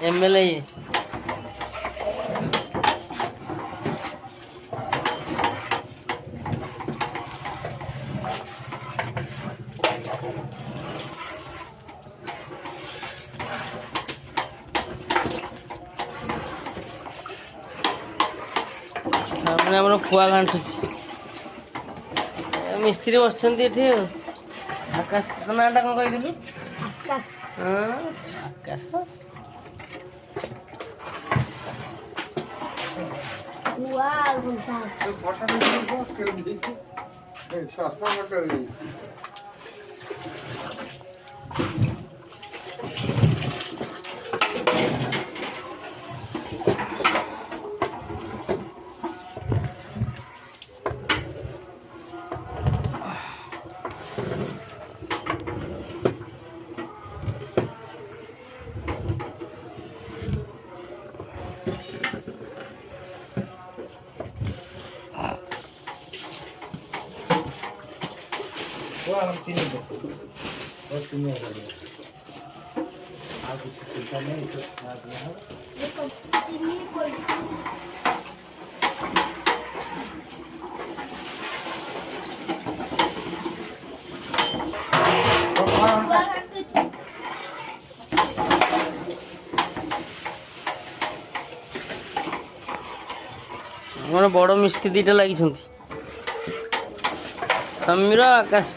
MLA सामने आम खुआ घाटुची मिस्त्री बस आकाश तो नाटा कौन कहीदेलु आकाश आकाश बड़ मिस्त्री दीटा लगी समीर आकाश।